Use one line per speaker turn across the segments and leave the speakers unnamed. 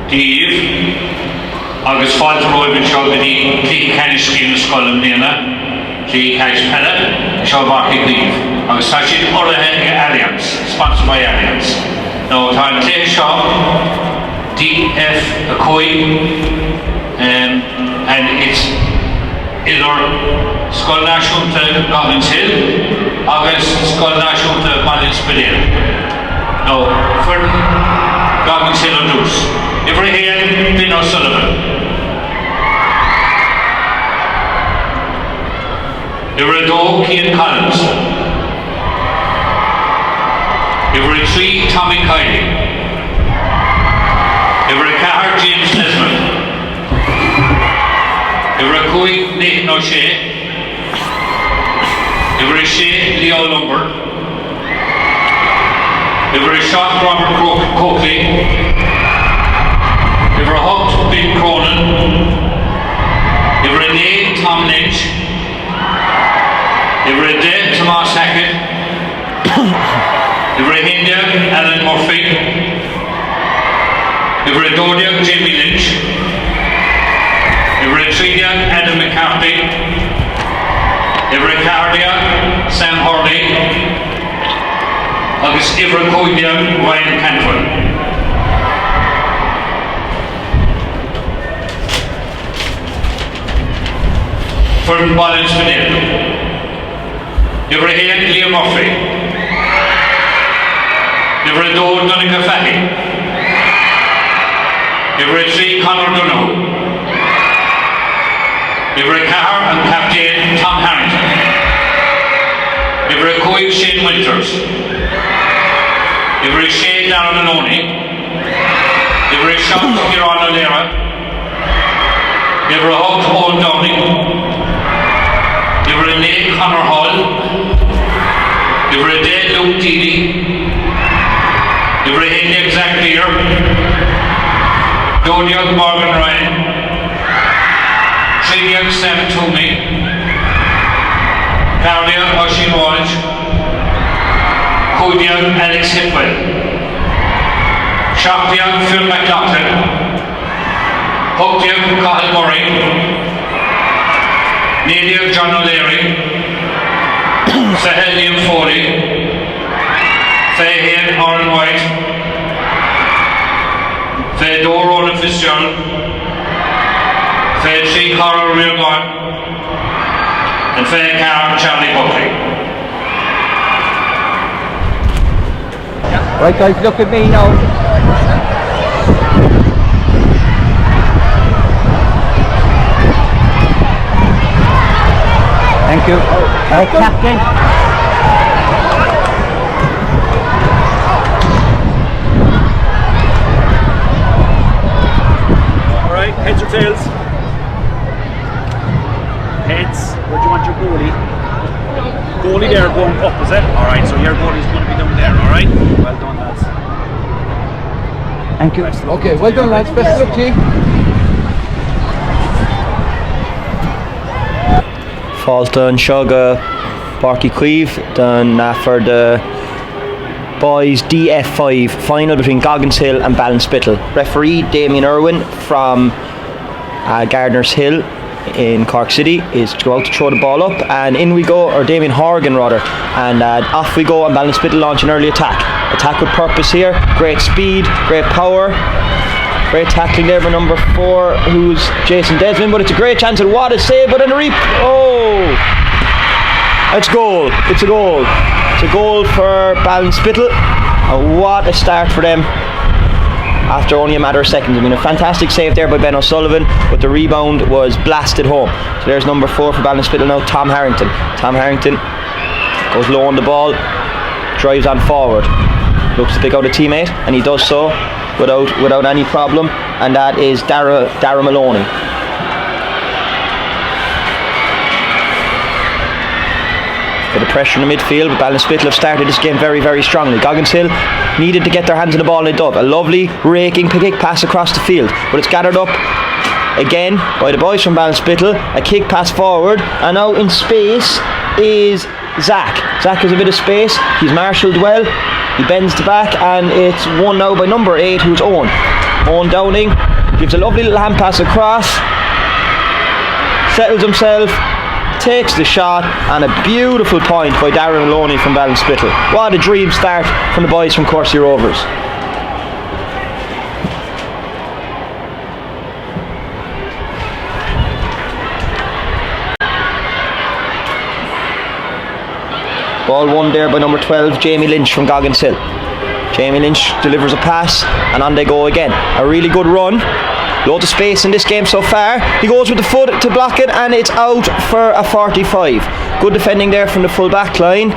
Dave, agus fáilte roiid bin seo go dtí clí caniscí na scoilm níana, dtí cais pelle, seo bharcaí Clíomh. Agus tá siad orthe Allianz, sponsored by Allianz. Nó tá an clé seo DF a cóig, and it's either Scoil Náisiúnta Goggins Hill agus Scoil Náisiúnta Ballinspittle. No, for Goggins Hill and Dús. Every here, Ben O'Sullivan. Every dog, Cian Collins. Every tree, Tommy Kiley. Every car, James Nesmond. Every cooey, Nathan O'Shea. Every Shea, Leo Lumber. Every shot, Robert Coakley. Every hooked, Ben Cronin. Every day, Tom Lynch. Every day, Tomas Hackett. Every India, Alan Murphy. Every Dodia, Jamie Lynch. Every Tredia, Adam McCarthy. Every Cardia, Sam Hurley. Agus every Coidia, Ryan Cantwell. For Ballinspittle. Every Ian, Liam Murphy. Every Dode, Donica Fatty. Every Tree, Conor Dunno. Every Car and Captain, Tom Harrington. Every Coig, Shane Winters. Every Shane, Darren Maloney. Every Shot, Kieran O'Leary. Every Hook, Owen Downing. Every Nate, Conor Hall. Every day, Luke Deedy. Every Index, Zach Deere. Dodia, Morgan Ryan. Tridia, Sam Toomey. Cardia, Oisin Walsh. Codia, Alex Hipwell. Shopdia, Phil McLaughlin. Hookdia, Cathal Murray. Nadia, John O'Leary. Sahel, Liam Foley. Faye, Oren White. Faye, Roland Fitzgerald. Faye, Tree, Carl Reardon. And Faye, Carl, Charlie Buckley.
Right guys, look at me now. Thank you. Right, Captain.
Alright, heads or tails? Heads. Where do you want your goalie? Goalie there going up, is it? Alright, so your goalie's going to be down there, alright? Well done, lads.
Thank you. Okay, well done, lads. Best of luck to you.
Fáilte an seoga Barky Clíomh done for the boys DF5 final between Goggins Hill and Ballinspittle. Referee Damien Irwin from Gardner's Hill in Cork City is to go out to throw the ball up, and in we go, or Damien Horgan rather, and off we go, and Ballinspittle launch an early attack with purpose here. Great speed, great power, great tackling there by number 4, who's Jason Desmond, but it's a great chance, and what a save, but in a it's goal. It's a goal. It's a goal for Ballinspittle, and what a start for them after only a matter of seconds. I mean, a fantastic save there by Ben O'Sullivan, but the rebound was blasted home. So there's number 4 for Ballinspittle now, Tom Harrington. Tom Harrington goes low on the ball, drives on forward, looks to pick out a teammate, and he does so without any problem, and that is Dara Maloney. For the pressure in the midfield, but Ballinspittle have started this game very, very strongly. Goggins Hill needed to get their hands on the ball in the dub. A lovely raking kick pass across the field, but it's gathered up again by the boys from Ballinspittle. A kick pass forward, and now in space is Zach. Zach has a bit of space, he's marshalled well, he bends the back, and it's won now by number 8, who's Owen. Owen Downing gives a lovely little hand pass across, settles himself, takes the shot, and a beautiful point by Darren Maloney from Ballinspittle. What a dream start from the boys from Courcey Rovers. Ball won there by number 12, Jamie Lynch from Goggins Hill. Jamie Lynch delivers a pass, and on they go again. A really good run. Loads of space in this game so far. He goes with the foot to block it, and it's out for a 45. Good defending there from the full back line.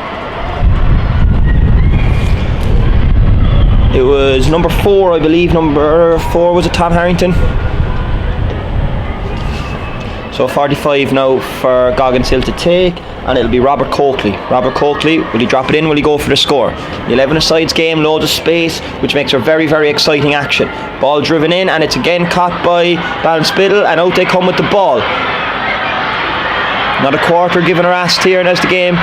It was number 4, I believe. Number 4, was it Tom Harrington? So 45 now for Goggins Hill to take, and it'll be Robert Coakley. Robert Coakley, will he drop it in? Will he go for the score? The 11-a-sides game, loads of space, which makes for very, very exciting action. Ball driven in, and it's again caught by Ballinspittle, and out they come with the ball. Not a quarter given or asked here, and as the game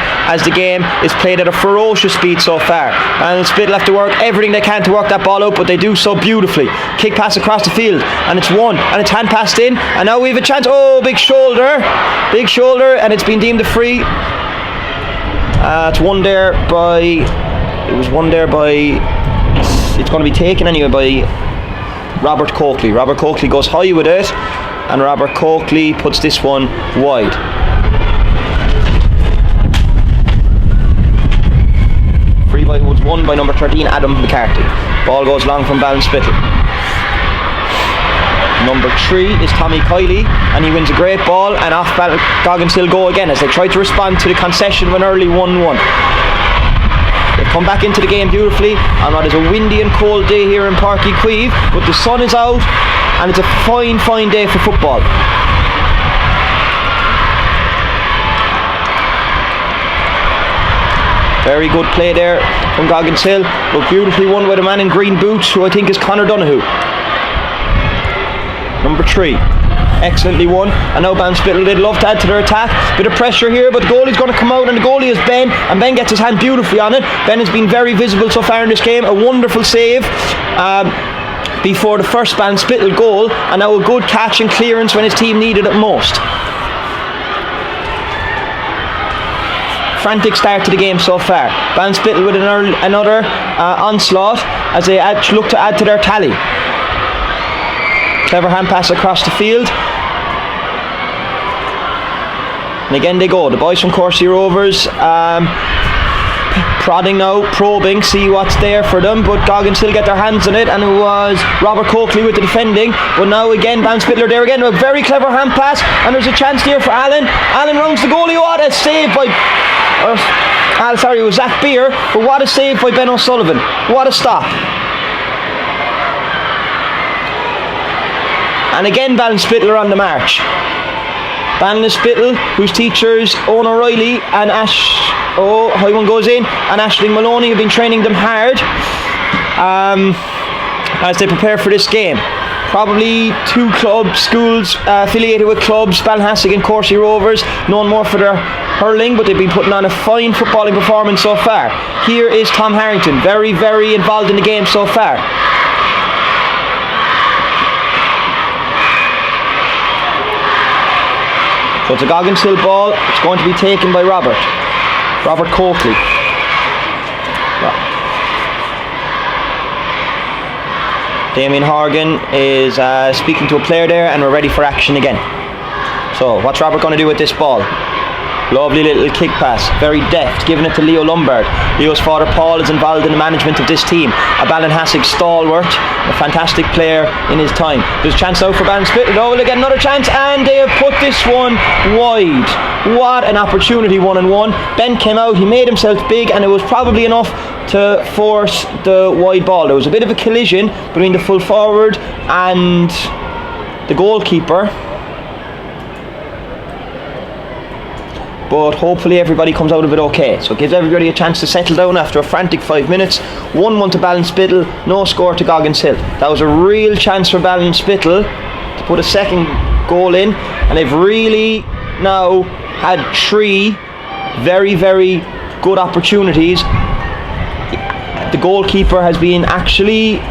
is played at a ferocious speed so far. Ballinspittle have to work everything they can to work that ball out, but they do so beautifully. Kick pass across the field, and it's won, and it's hand passed in, and now we have a chance. Oh, big shoulder, and it's been deemed a free. It's won there by. It's going to be taken anyway by Robert Coakley. Robert Coakley goes high with it, and Robert Coakley puts this one wide. Was won by number 13, Adam McCarthy. Ball goes long from Ballinspittle. Number 3 is Tommy Kiley, and he wins a great ball, and off Goggins Hill go again as they try to respond to the concession of an early 1-1. They've come back into the game beautifully on what is a windy and cold day here in Páirc Uí Chaoimh, but the sun is out and it's a fine, fine day for football. Very good play there from Goggins Hill, but beautifully won by the man in green boots, who I think is Conor Donoghue. Number 3, excellently won, and now Ballinspittle, they'd love to add to their attack. Bit of pressure here, but the goalie's going to come out, and the goalie is Ben, and Ben gets his hand beautifully on it. Ben has been very visible so far in this game, a wonderful save before the first Ballinspittle goal, and now a good catch and clearance when his team needed it most. Frantic start to the game so far. Ballinspittle with another onslaught as they look to add to their tally. Clever hand pass across the field. And again they go. The boys from Courcey Rovers prodding now, probing, see what's there for them, but Goggins still get their hands on it, and it was Robert Coakley with the defending. But now again Ballinspittle are there again. A very clever hand pass, and there's a chance here for Allen. Allen rounds the goalie. What a save by it was Zach Beer, but what a save by Ben O'Sullivan. What a stop. And again Ballinspittle are on the march. Ballinspittle, whose teachers Owen O'Reilly and high one goes in, and Aisling Maloney have been training them hard as they prepare for this game. Probably 2 schools affiliated with clubs, Ballinhassig and Courcey Rovers, known more for their hurling, but they've been putting on a fine footballing performance so far. Here is Tom Harrington, very, very involved in the game so far. So it's a Goggins Hill ball. It's going to be taken by Robert Coakley. Damien Horgan is speaking to a player there, and we're ready for action again. So what's Robert going to do with this ball? Lovely little kick pass, very deft, giving it to Leo Lombard. Leo's father Paul is involved in the management of this team, a Ballinhassig stalwart, a fantastic player in his time. There's a chance out for Ballinspittle. Oh, they get another chance, and they have put this one wide. What an opportunity, 1-on-1. Ben came out, he made himself big, and it was probably enough to force the wide ball. There was a bit of a collision between the full forward and the goalkeeper, but hopefully everybody comes out of it okay. So it gives everybody a chance to settle down after a frantic 5 minutes. 1-1 to Ballinspittle, no score to Goggins Hill. That was a real chance for Ballinspittle to put a second goal in, and they've really now had 3 very, very good opportunities. The goalkeeper has been actually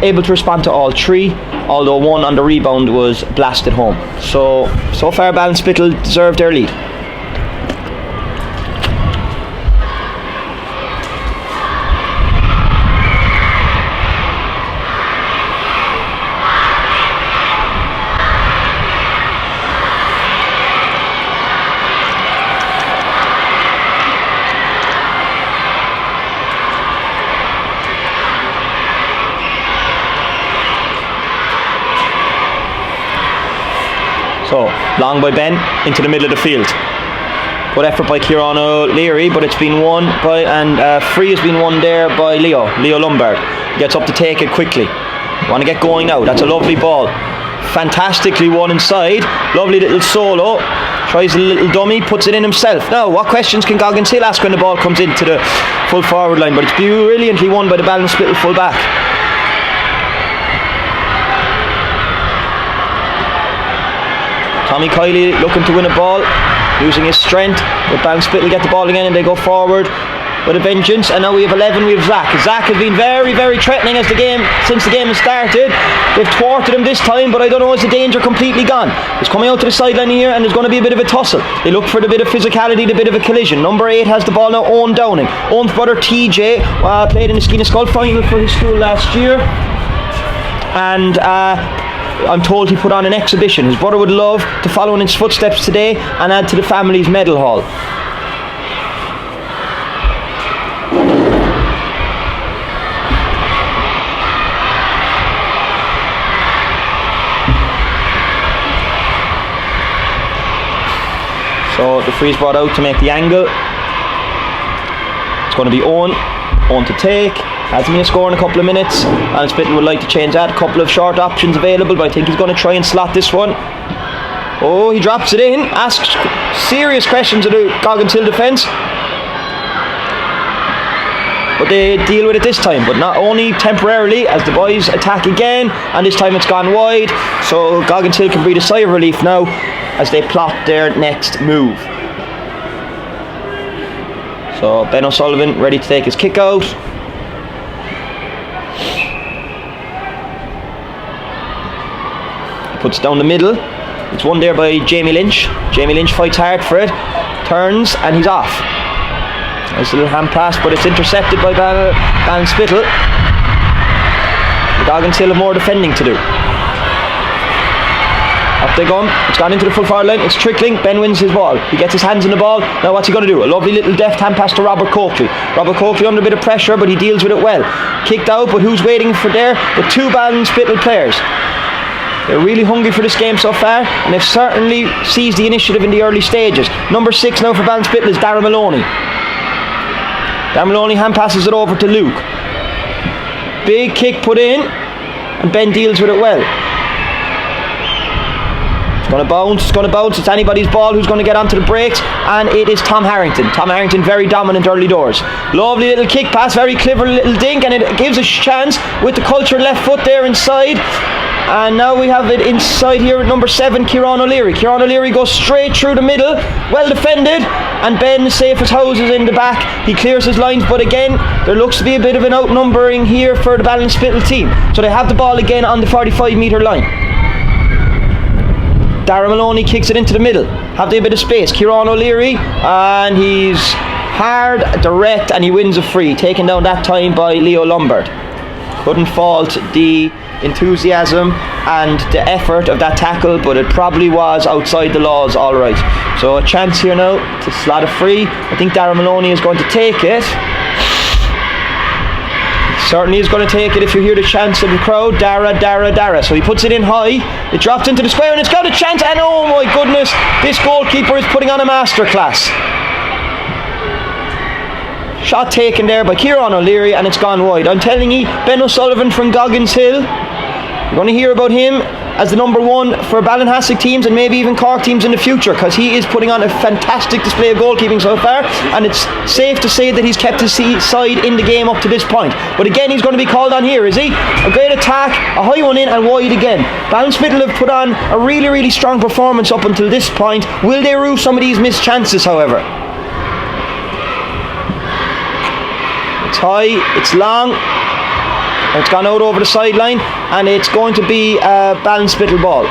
able to respond to all 3. although one on the rebound was blasted home. So far Ballinspittle deserved their lead. So, long by Ben, into the middle of the field. Good effort by Kieran O'Leary, but it's been won by, and free has been won there by Leo Lombard. Gets up to take it quickly. Want to get going now, that's a lovely ball. Fantastically won inside, lovely little solo. Tries a little dummy, puts it in himself. Now, what questions can Goggins Hill ask when the ball comes into the full forward line? But it's brilliantly won by the Ballinspittle full back. Tommy Kiley looking to win a ball, using his strength, but Ballinspittle get the ball again and they go forward with a vengeance. And now we have 11, we have Zach. Zach has been very, very threatening since the game has started. They've thwarted him this time, but I don't know, is the danger completely gone? He's coming out to the sideline here and there's going to be a bit of a tussle. They look for the bit of physicality, the bit of a collision. Number 8 has the ball now, Owen Downing. Owen's brother TJ played in the Skeena Skull final for his school last year. And I'm told he put on an exhibition. His brother would love to follow in his footsteps today and add to the family's medal haul. So the free's brought out to make the angle. It's going to be Owen to take. Hasn't been a score in a couple of minutes. Ballinspittle would like to change that. A couple of short options available, but I think he's going to try and slot this one. Oh, he drops it in. Asks serious questions of the Goggins Hill defence. But they deal with it this time, but not only temporarily, as the boys attack again, and this time it's gone wide. So Goggins Hill can breathe a sigh of relief now as they plot their next move. So Ben O'Sullivan ready to take his kick out. Puts it down the middle. It's won there by Jamie Lynch. Jamie Lynch fights hard for it, turns, and he's off. Nice little hand pass, but it's intercepted by Ballinspittle. The Goggins Hill have more defending to do. Up they go. It's gone into the full forward line. It's trickling. Ben wins his ball. He gets his hands on the ball. Now what's he going to do? A lovely little deft hand pass to Robert Coakley. Robert Coakley under a bit of pressure, but he deals with it well. Kicked out, but who's waiting for there? The two Ballinspittle players. They're really hungry for this game so far, and they've certainly seized the initiative in the early stages. Number 6 now for Ballinspittle is Darren Maloney. Darren Maloney hand passes it over to Luke. Big kick put in, and Ben deals with it well. It's going to bounce, it's anybody's ball who's going to get onto the brakes, and it is Tom Harrington. Tom Harrington very dominant early doors. Lovely little kick pass, very clever little dink, and it gives a chance with the cultured left foot there inside. And now we have it inside here at number 7, Kieran O'Leary. Kieran O'Leary goes straight through the middle, well defended, and Ben safe as houses in the back. He clears his lines, but again, there looks to be a bit of an outnumbering here for the Ballinspittle team. So they have the ball again on the 45-metre line. Darren Maloney kicks it into the middle. Have they a bit of space? Kieran O'Leary, and he's hard, direct, and he wins a free, taken down that time by Leo Lombard. Couldn't fault the enthusiasm and the effort of that tackle, but it probably was outside the laws alright. So a chance here now to slot a free. I think Darren Maloney is going to take it. Certainly is going to take it if you hear the chants of the crowd. Dara. So he puts it in high. It drops into the square and it's got a chance, and oh my goodness, this goalkeeper is putting on a masterclass. Shot taken there by Kieran O'Leary and it's gone wide. I'm telling you, Ben O'Sullivan from Goggins Hill, you're going to hear about him as the number 1 for Ballinhassig teams and maybe even Cork teams in the future, because he is putting on a fantastic display of goalkeeping so far, and it's safe to say that he's kept his side in the game up to this point. But again, he's going to be called on here, is he? A great attack, a high one in and wide again. Ballinspittle have put on a really, really strong performance up until this point. Will they rue some of these missed chances, however? It's high, it's long. It's gone out over the sideline, and it's going to be a Ballinspittle ball.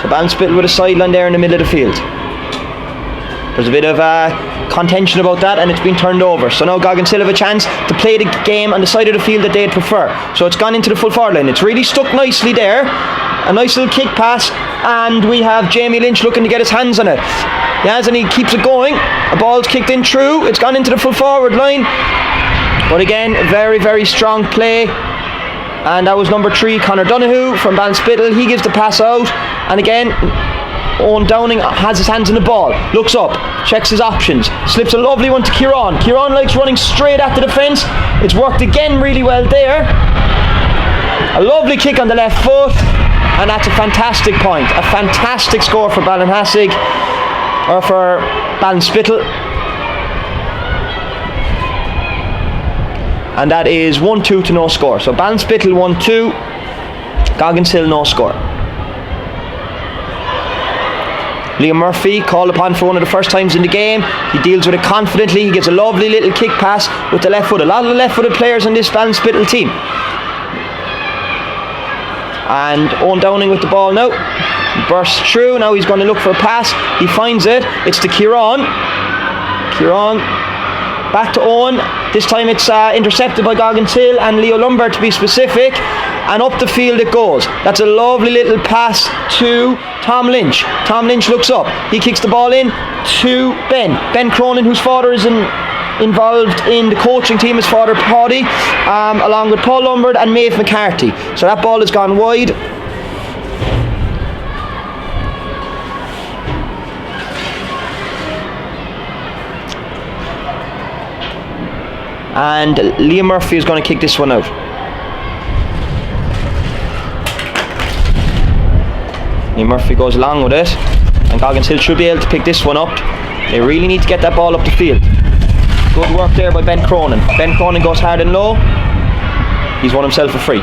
So Ballinspittle with a sideline there in the middle of the field. There's a bit of contention about that, and it's been turned over. So now Goggin still have a chance to play the game on the side of the field that they'd prefer. So it's gone into the full forward line. It's really stuck nicely there. A nice little kick pass, and we have Jamie Lynch looking to get his hands on it. He has, and he keeps it going. A ball's kicked in through. It's gone into the full forward line. But again, very, very strong play. And that was number 3, Conor Donoghue from Ballinspittle. He gives the pass out, and again, Owen Downing has his hands on the ball, looks up, checks his options, slips a lovely one to Kieran. Kieran likes running straight at the defence. It's worked again really well there. A lovely kick on the left foot, and that's a fantastic point. A fantastic score for Ballinhassig, or for Ballinspittle. And that is 1-2 to no score. So Ballinspittle 1-2, Goggins Hill no score. Liam Murphy called upon for one of the first times in the game. He deals with it confidently. He gives a lovely little kick pass with the left foot. A lot of the left footed players in this Ballinspittle team. And Owen Downing with the ball now. He bursts through. Now he's going to look for a pass. He finds it. It's to Kieran. Kieran back to Owen. This time it's intercepted by Goggins Hill and Leo Lumber, to be specific. And up the field it goes. That's a lovely little pass to Tom Lynch. Tom Lynch looks up. He kicks the ball in to Ben Cronin, whose father is involved in the coaching team, his father Paddy, along with Paul Lombard and Maeve McCarthy. So that ball has gone wide. And Liam Murphy is going to kick this one out. Liam Murphy goes along with it, and Goggins Hill should be able to pick this one up. They really need to get that ball up the field. Good work there by Ben Cronin. Ben Cronin goes hard and low. He's won himself a free.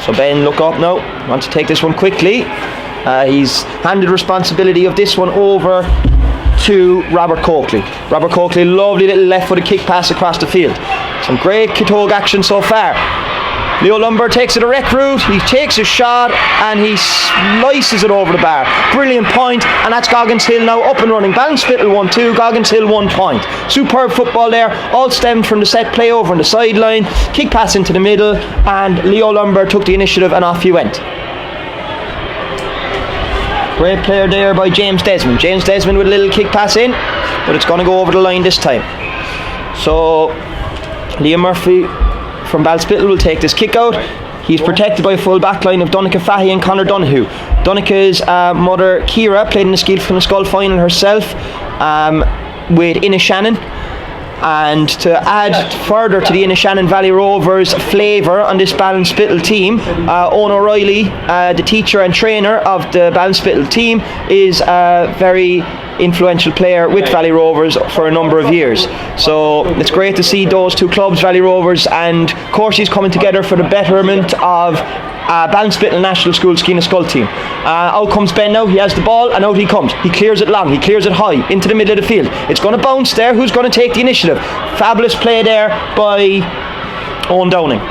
So Ben, look up now. Wants to take this one quickly. He's handed responsibility of this one over to Robert Coakley. Robert Coakley, lovely little left-footed kick pass across the field. Some great Kitog action so far. Leo Lumber takes a direct route, he takes a shot and he slices it over the bar. Brilliant point, and that's Goggins Hill now up and running. Ballinspittle 1-2, Goggins Hill 1 point. Superb football there, all stemmed from the set play over on the sideline. Kick pass into the middle, and Leo Lumber took the initiative and off he went. Great player there by James Desmond. James Desmond with a little kick pass in, but it's going to go over the line this time. So Liam Murphy from Ballinspittle will take this kick out. He's protected by a full back line of Donncha Fahy and Conor Donoghue. Donica's mother Ciara played in the Skull final herself with Inishannon. And to add further to the Inishannon Valley Rovers flavour on this Ballinspittle team, Owen O'Reilly, the teacher and trainer of the Ballinspittle team, is a very influential player with Valley Rovers for a number of years. So it's great to see those two clubs, Valley Rovers and Corsi's, coming together for the betterment of Ballinspittle National School Skeena Skull team. Out comes Ben now, he has the ball and out he comes. He clears it long, he clears it high into the middle of the field. It's going to bounce there. Who's going to take the initiative? Fabulous play there by Owen Downing.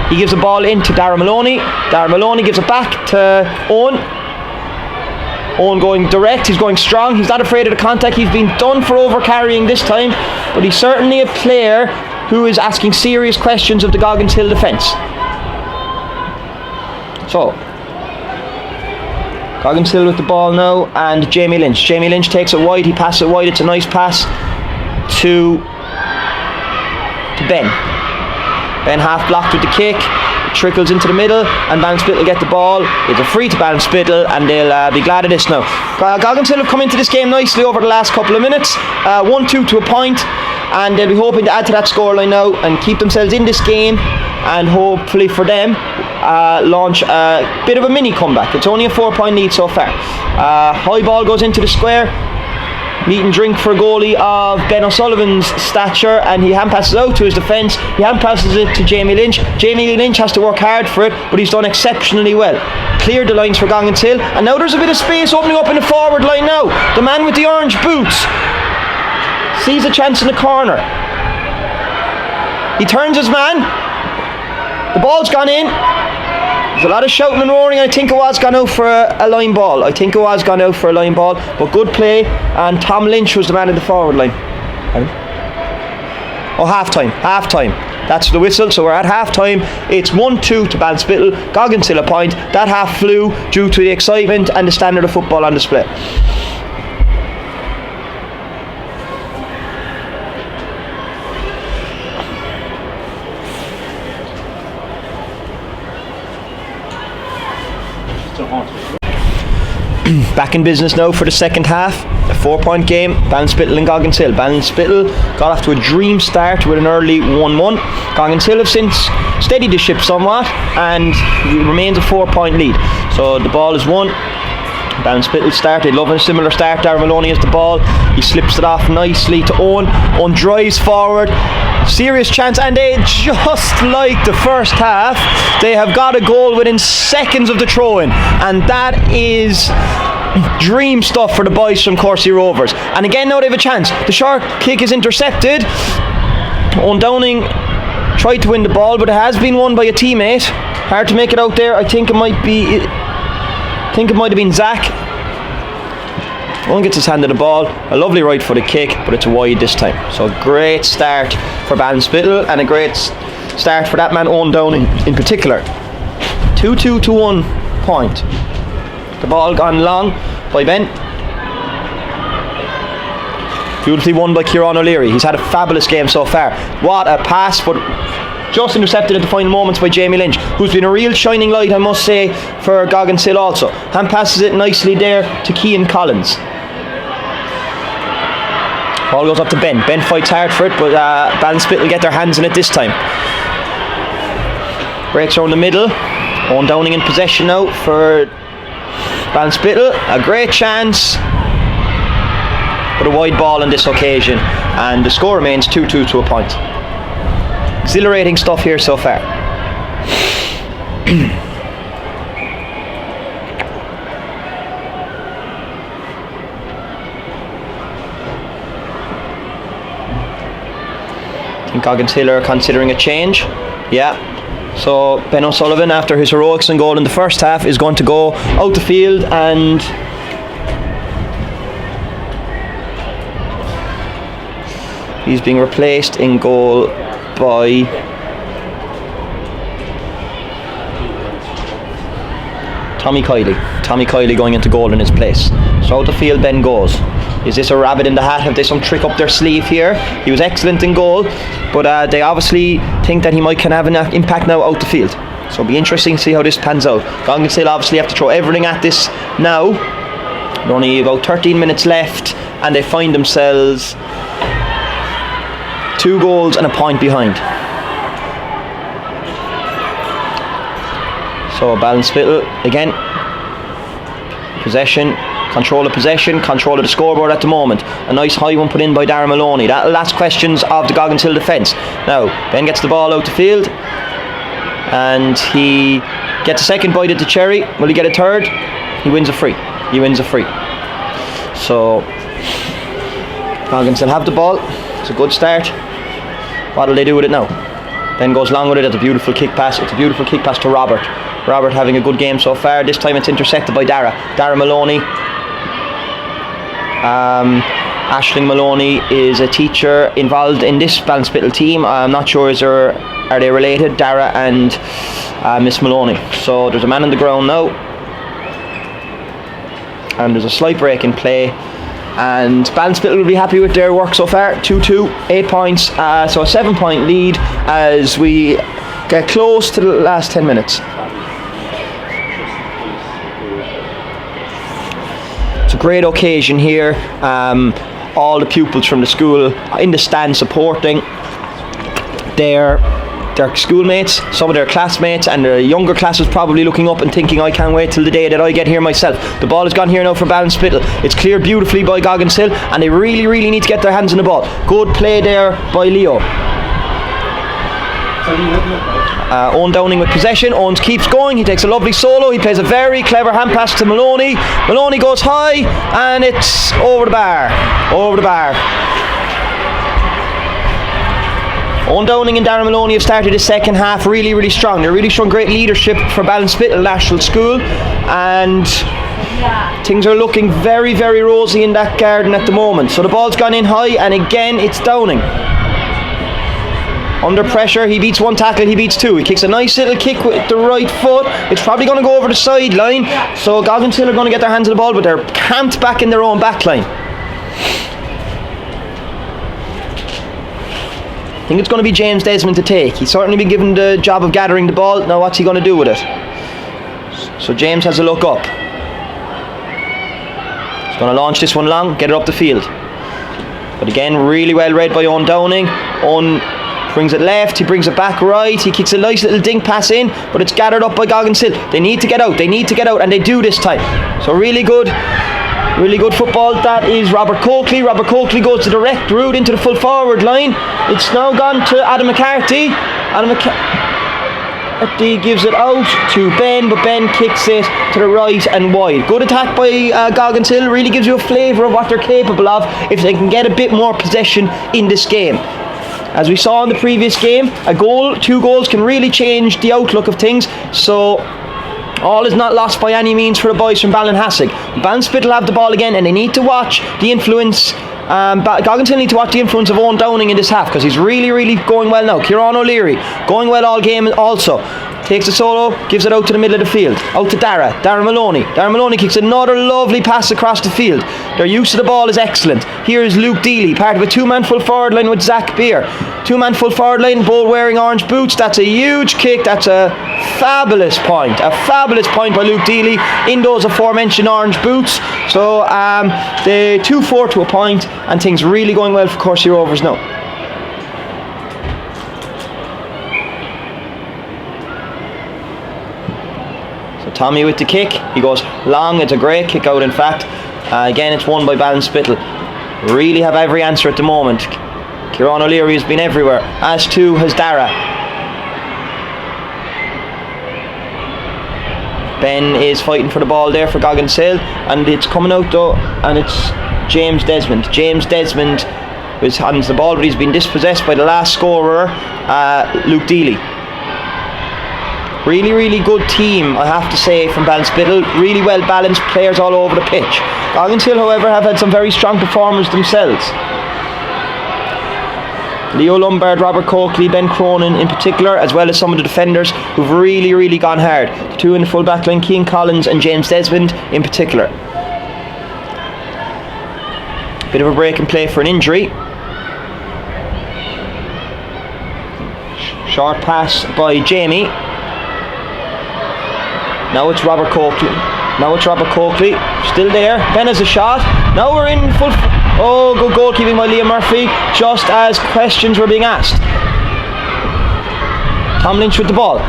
He gives the ball in to Darragh Maloney. Darragh Maloney gives it back to Owen. Owen going direct, he's going strong, he's not afraid of the contact. He's been done for over carrying this time, but he's certainly a player who is asking serious questions of the Goggins Hill defence. So Goggins Hill with the ball now, and Jamie Lynch. Jamie Lynch takes it wide, he passes it wide. It's a nice pass to Ben. Ben half blocked with the kick. It trickles into the middle, and Ballinspittle will get the ball. It's a free to Ballinspittle, and they'll be glad of this now. Goggins Hill have come into this game nicely over the last couple of minutes. 1-2 to a point, and they'll be hoping to add to that scoreline now and keep themselves in this game, and hopefully for them launch a bit of a mini comeback. It's only a 4-point lead so far. High ball goes into the square. Meat and drink for a goalie of Ben O'Sullivan's stature, and he hand passes out to his defence. He hand passes it to Jamie Lynch. Jamie Lynch has to work hard for it, but he's done exceptionally well. Cleared the lines for Goggins Hill, and now there's a bit of space opening up in the forward line now. The man with the orange boots, sees a chance in the corner. He turns his man. The ball's gone in. There's a lot of shouting and roaring. I think it was gone out for a line ball. But good play. And Tom Lynch was the man in the forward line. Oh, half-time. That's the whistle, so we're at half-time. It's 1-2 to Ballinspittle. Goggins still a point. That half flew due to the excitement and the standard of football on display. Back in business now for the second half. A 4-point game, Ballinspittle and Goggins Hill. Ballinspittle got off to a dream start with an early 1-1. Goggins Hill have since steadied the ship somewhat and remains a 4-point lead. So the ball is won. Ballinspittle started, loving a similar start. Darren Maloney has the ball. He slips it off nicely to Owen. Owen drives forward. Serious chance, and they, just like the first half, they have got a goal within seconds of the throw-in, and that is dream stuff for the boys from Corsi Rovers. And again, now they have a chance. The short kick is intercepted. Owen Downing tried to win the ball, but it has been won by a teammate. Hard to make it out there. I think it might have been Zach. Owen gets his hand on the ball. A lovely right footed kick, but it's wide this time. So a great start for Ballinspittle and a great start for that man Owen Downing in particular. 2-2 to 1 point. The ball gone long by Ben. Beautifully won by Kieran O'Leary. He's had a fabulous game so far. What a pass, but just intercepted at the final moments by Jamie Lynch, who's been a real shining light, I must say, for Goggins Hill also. Hand passes it nicely there to Cian Collins. Ball goes up to Ben. Ben fights hard for it, but Ballinspittle get their hands on it this time. Breaks around the middle. Owen Downing in possession now for Ballinspittle. A great chance, but a wide ball on this occasion, and the score remains 2-2 to a point. Exhilarating stuff here so far. I think Goggins Hill are considering a change. Yeah. So Ben O'Sullivan, after his heroics and goal in the first half, is going to go out the field, and he's being replaced in goal by Tommy Kiley going into goal in his place. So out the field Ben goes. Is this a rabbit in the hat? Have they some trick up their sleeve here? He was excellent in goal, but they obviously think that he might can have an impact now out the field. So it'll be interesting to see how this pans out. Goggins Hill obviously have to throw everything at this now. Only about 13 minutes left, and they find themselves 2 goals and a point behind. So Ballinspittle again. Possession, control of the scoreboard at the moment. A nice high one put in by Darren Maloney. That'll ask questions of the Goggins Hill defence. Now, Ben gets the ball out the field, and he gets a second bite at the cherry. Will he get a third? He wins a free. So Goggins Hill have the ball. It's a good start. What will they do with it now? Ben goes long with it. It's a beautiful kick pass. To Robert. Robert having a good game so far. This time it's intercepted by Dara Maloney. Aisling Maloney is a teacher involved in this Ballinspittle team. I'm not sure are they related, Dara and Miss Maloney. So there's a man on the ground now, and there's a slight break in play, and Ballinspittle will be happy with their work so far. 2-2, 8 points, so a 7-point lead as we get close to the last 10 minutes. It's a great occasion here. All the pupils from the school in the stand supporting their schoolmates, some of their classmates, and the younger classes probably looking up and thinking, I can't wait till the day that I get here myself. The ball has gone here now for Ballinspittle. It's cleared beautifully by Goggins Hill, and they really need to get their hands on the ball. Good play there by Leo. Owen Downing with possession. Owens keeps going. He takes a lovely solo. He plays a very clever hand pass to Maloney. Maloney goes high, and it's over the bar. Owen Downing and Darren Maloney have started the second half really strong. They're really showing great leadership for Ballinspittle National School, and things are looking very rosy in that garden at the moment. So the ball's gone in high, and again it's Downing. Under pressure, he beats one tackle, he beats two. He kicks a nice little kick with the right foot. It's probably going to go over the sideline. So Goggins are going to get their hands on the ball, but they're camped back in their own back line. I think it's going to be James Desmond to take. He's certainly been given the job of gathering the ball. Now what's he going to do with it? So James has a look up. He's going to launch this one long, get it up the field. But again, really well read by Owen Downing. Owen brings it left, he brings it back right, he kicks a nice little dink pass in, but it's gathered up by Goggins Hill. They need to get out, and they do this time. So really good football. That is Robert Coakley. Robert Coakley goes the direct route into the full forward line. It's now gone to Adam McCarthy. Adam McCarthy gives it out to Ben, but Ben kicks it to the right and wide. Good attack by Goggins Hill. Really gives you a flavour of what they're capable of if they can get a bit more possession in this game. As we saw in the previous game, a goal, 2 goals can really change the outlook of things. So all is not lost by any means for the boys from Ballinhassig. Ballinspittle have the ball again, and they need to watch the influence. Goggins Hill need to watch the influence of Owen Downing in this half, because he's really going well now. Kieran O'Leary going well all game also. Takes a solo, gives it out to the middle of the field. Out to Darren Maloney. Darren Maloney kicks another lovely pass across the field. Their use of the ball is excellent. Here is Luke Deely, part of a 2-man full forward line with Zach Beer. 2-man full forward line, both wearing orange boots. That's a huge kick. That's a fabulous point. A fabulous point by Luke Deely in those aforementioned orange boots. So they 2-4 to a point, and things really going well for Corsi Rovers now. Tommy with the kick, he goes long, it's a great kick out in fact. Again, it's won by Ballinspittle. Really have every answer at the moment. Kieran O'Leary has been everywhere, as too has Dara. Ben is fighting for the ball there for Goggins Hill, and it's coming out though, and it's James Desmond. James Desmond hands the ball, but he's been dispossessed by the last scorer, Luke Deely. Really good team, I have to say, from Ballinspittle. Really well balanced players all over the pitch. Goggins Hill, however, have had some very strong performers themselves. Leo Lombard, Robert Coakley, Ben Cronin in particular, as well as some of the defenders who've really gone hard. The 2 in the full back line, Keane Collins and James Desmond in particular. Bit of a break in play for an injury. Short pass by Jamie. Now it's Robert Coakley. Still there. Ben has a shot. Now we're in full. Oh, good goalkeeping by Liam Murphy, just as questions were being asked. Tom Lynch with the ball.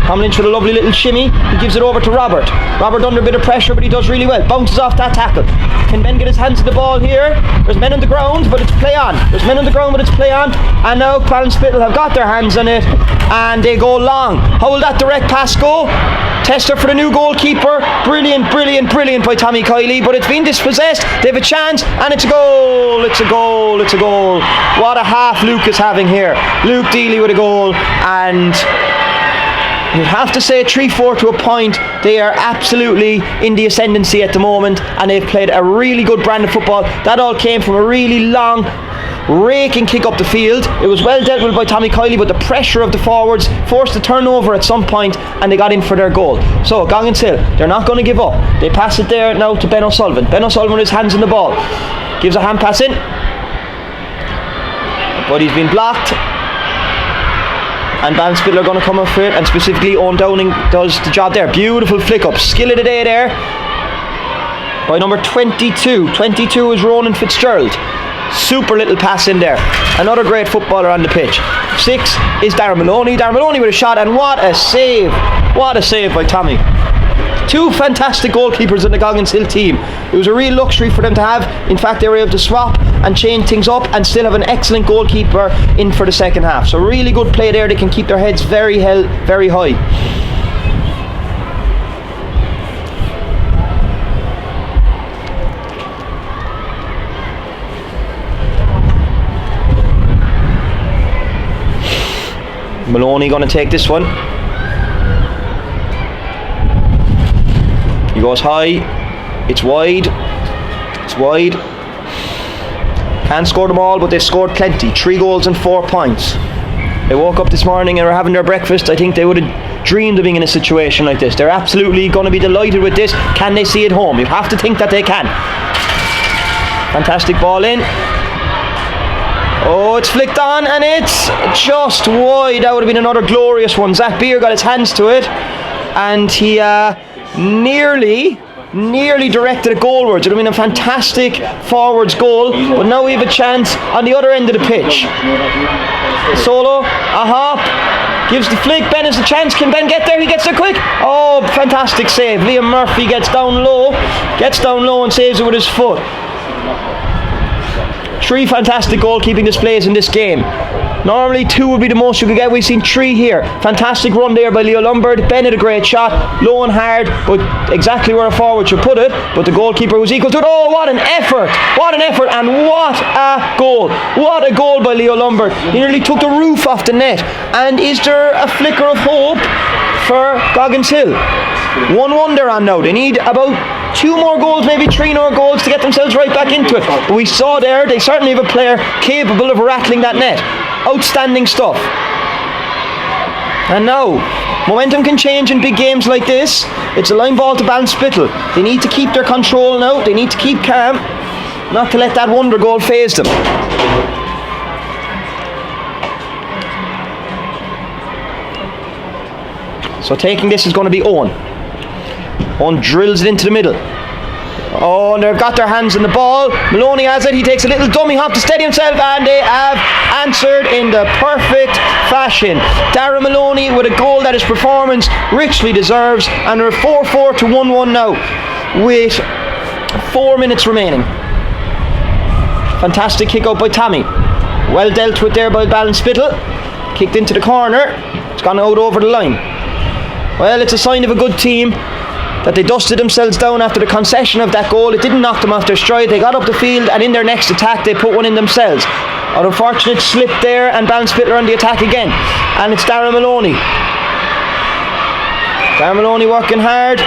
Tom Lynch with a lovely little shimmy. He gives it over to Robert. Robert under a bit of pressure, but he does really well. Bounces off that tackle. Can Ben get his hands to the ball here? There's men on the ground, but it's play on. And now Ballinspittle have got their hands on it, and they go long. How will that direct pass go? Tester for the new goalkeeper. Brilliant by Tommy Kiley, but it's been dispossessed. They have a chance, and it's a goal. What a half Luke is having here. Luke Deely with a goal, and you'd have to say 3-4 to a point. They are absolutely in the ascendancy at the moment, and they've played a really good brand of football. That all came from a really long, raking kick up the field. It was well dealt with by Tommy Kiley, but the pressure of the forwards forced a turnover at some point, and they got in for their goal. So Goggins Hill, they're not going to give up. They pass it there now to Ben O'Sullivan. Ben O'Sullivan with his hands on the ball, gives a hand pass in, but he's been blocked, and Ballinspittle are going to come up for it, and specifically Owen Downing does the job there. Beautiful flick up, skill of the day there by number 22. 22 is Ronan Fitzgerald. Super little pass in there. Another great footballer on the pitch. 6 is Darren Maloney. Darren Maloney with a shot, and what a save by Tommy. 2 fantastic goalkeepers in the Goggins Hill team. It was a real luxury for them to have. In fact, they were able to swap and change things up and still have an excellent goalkeeper in for the second half. So really good play there. They can keep their heads very high. Maloney going to take this one. He goes high. It's wide. It's wide. Can't score them all, but they've scored plenty. 3 goals and 4 points. They woke up this morning and were having their breakfast. I think they would have dreamed of being in a situation like this. They're absolutely going to be delighted with this. Can they see it home? You have to think that they can. Fantastic ball in. Oh, it's flicked on and it's just wide. That would have been another glorious one. Zach Beer got his hands to it and he nearly directed it goalwards. It would have been a fantastic forwards goal, but now we have a chance on the other end of the pitch. Solo, a hop, gives the flick. Ben has the chance. Can Ben get there? He gets there quick. Oh, fantastic save. Liam Murphy gets down low and saves it with his foot. 3 fantastic goalkeeping displays in this game. Normally 2 would be the most you could get. We've seen 3 here. Fantastic run there by Leo Lombard. Ben had a great shot, low and hard, but exactly where a forward should put it. But the goalkeeper was equal to it. Oh, what an effort! What an effort, and what a goal! What a goal by Leo Lombard. He nearly took the roof off the net. And is there a flicker of hope for Goggins Hill? 1-1 they're on now. They need about 2 more goals, maybe 3 more goals to get themselves right back into it. But we saw there, they certainly have a player capable of rattling that net. Outstanding stuff. And now, momentum can change in big games like this. It's a line ball to Ballinspittle. They need to keep their control now. They need to keep calm, not to let that wonder goal phase them. So taking this is going to be Owen. Owen drills it into the middle. Oh, and they've got their hands on the ball. Maloney has it. He takes a little dummy hop to steady himself, and they have answered in the perfect fashion. Darren Maloney with a goal that his performance richly deserves, and they're 4-4 to 1-1 now with 4 minutes remaining. Fantastic kick out by Tommy. Well dealt with there by Ballinspittle. Kicked into the corner. It's gone out over the line. Well, it's a sign of a good team that they dusted themselves down after the concession of that goal. It didn't knock them off their stride. They got up the field, and in their next attack they put one in themselves. An unfortunate slip there, and Ballinspittle on the attack again, and it's Darren Maloney. Darren Maloney working hard.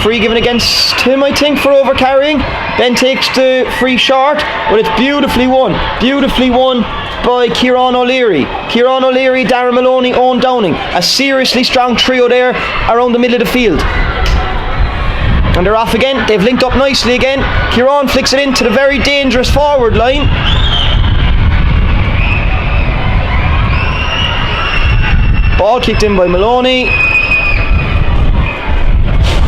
Free given against him, I think, for overcarrying. Ben takes the free short, but it's beautifully won by Kieran O'Leary. Kieran O'Leary, Darren Maloney, Owen Downing. A seriously strong trio there around the middle of the field. And they're off again. They've linked up nicely again. Kieran flicks it into the very dangerous forward line. Ball kicked in by Maloney.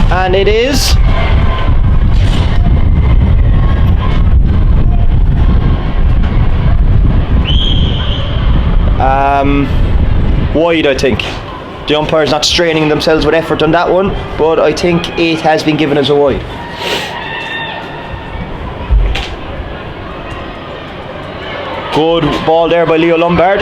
And it is wide, I think. The umpire's not straining themselves with effort on that one, but I think it has been given as a wide. Good ball there by Leo Lombard.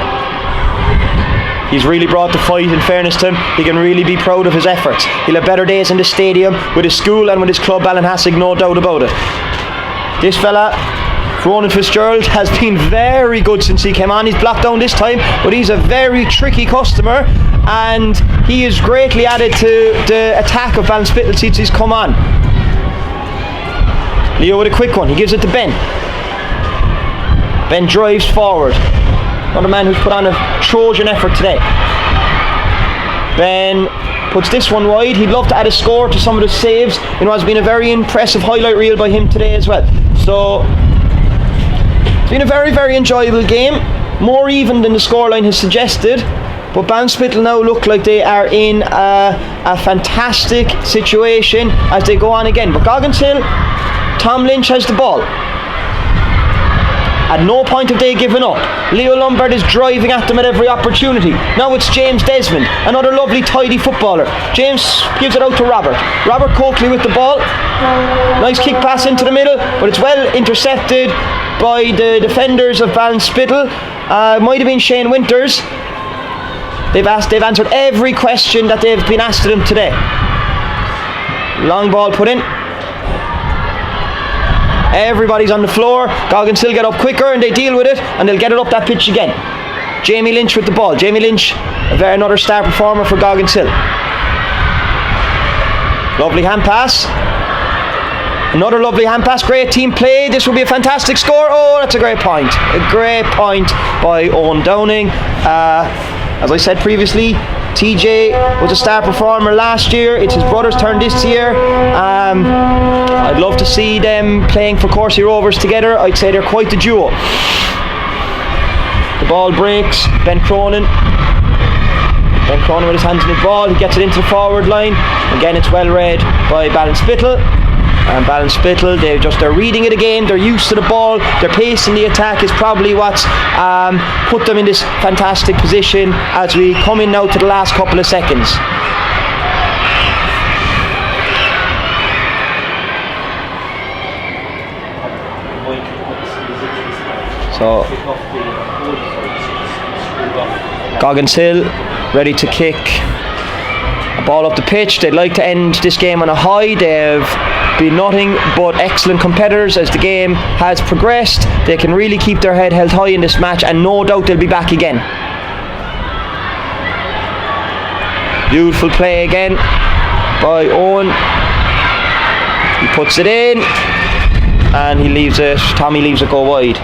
He's really brought the fight, in fairness to him. He can really be proud of his efforts. He'll have better days in the stadium with his school and with his club, Ballinhassig, no doubt about it. This fella, Ronan Fitzgerald, has been very good since he came on. He's blocked down this time, but he's a very tricky customer, and he is greatly added to the attack of Ballinspittle since he's come on. Leo with a quick one. He gives it to Ben. Ben drives forward. Another man who's put on a Trojan effort today. Ben puts this one wide. He'd love to add a score to some of the saves. You know, it's been a very impressive highlight reel by him today as well. So it's been a very, very enjoyable game. More even than the scoreline has suggested. But Ballinspittle now look like they are in a fantastic situation as they go on again. But Goggins Hill, Tom Lynch has the ball. At no point have they given up. Leo Lombard is driving at them at every opportunity. Now it's James Desmond, another lovely tidy footballer. James gives it out to Robert. Robert Coakley with the ball. Nice kick pass into the middle, but it's well intercepted by the defenders of Ballinspittle. Might have been Shane Winters. They've answered every question that they've been asked of them today. Long ball put in. Everybody's on the floor. Goggins still get up quicker and they deal with it, and they'll get it up that pitch again. Jamie Lynch with the ball. Jamie Lynch, another star performer for Goggins Hill. Lovely hand pass. Another lovely hand pass. Great team play. This will be a fantastic score. Oh, that's a great point. A great point by Owen Downing. As I said previously, TJ was a star performer last year. It's his brother's turn this year. I'd love to see them playing for Corsie Rovers together. I'd say they're quite the duo. The ball breaks. Ben Cronin with his hands in the ball. He gets it into the forward line. Again, it's well read by Ballinspittle. And Ballinspittle, they're reading it again. They're used to the ball. Their pace in the attack is probably what's put them in this fantastic position as we come in now to the last couple of seconds. So Goggins Hill ready to kick a ball up the pitch. They'd like to end this game on a high. They've been nothing but excellent competitors as the game has progressed. They can really keep their head held high in this match, and no doubt they'll be back again. Beautiful play again by Owen. He puts it in and he leaves it. Tommy leaves it go wide.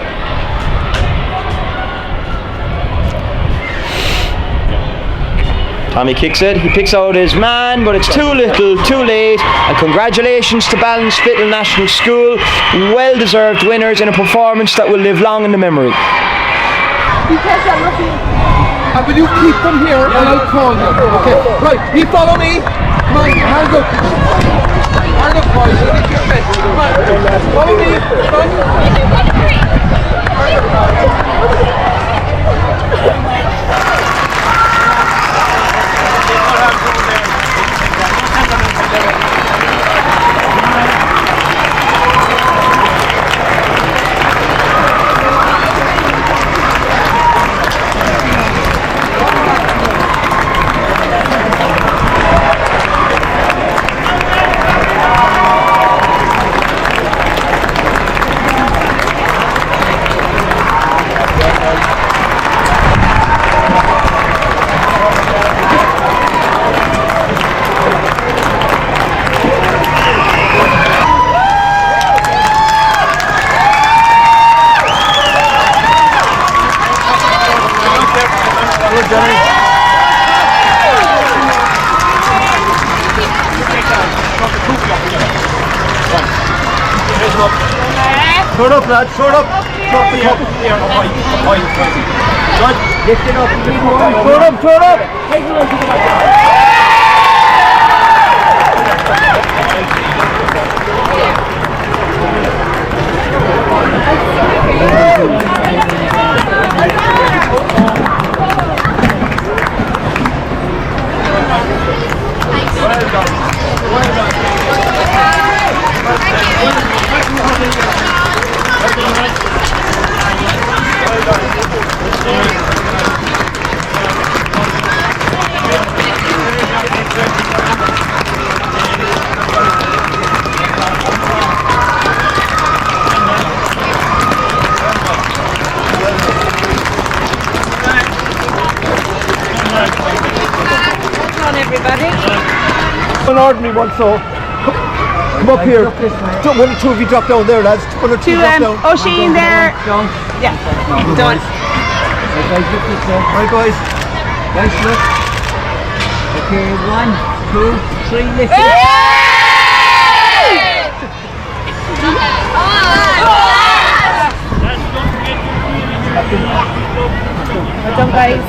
Tommy kicks it, he picks out his man, but it's too little, too late, and congratulations to Ballinspittle National School, well-deserved winners in a performance that will live long in the memory.
And will you keep them here and I'll call them? Okay, right, you follow me. Come on, hands up. Hands up, boys, you get your best. Come on, follow me. Come on.
Shut up, lad, shut up. Shut up. Lift it up. Shut up. Take it to the back.
An ordinary one, so come up here. One or two of you drop down there, lads. One or two drop down.
Oisin there. Yeah. Done.
Right, guys. Nice look. Okay, 1, 2, 3, lift it.
Well done, guys.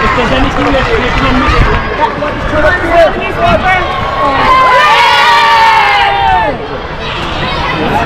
If there's anything left,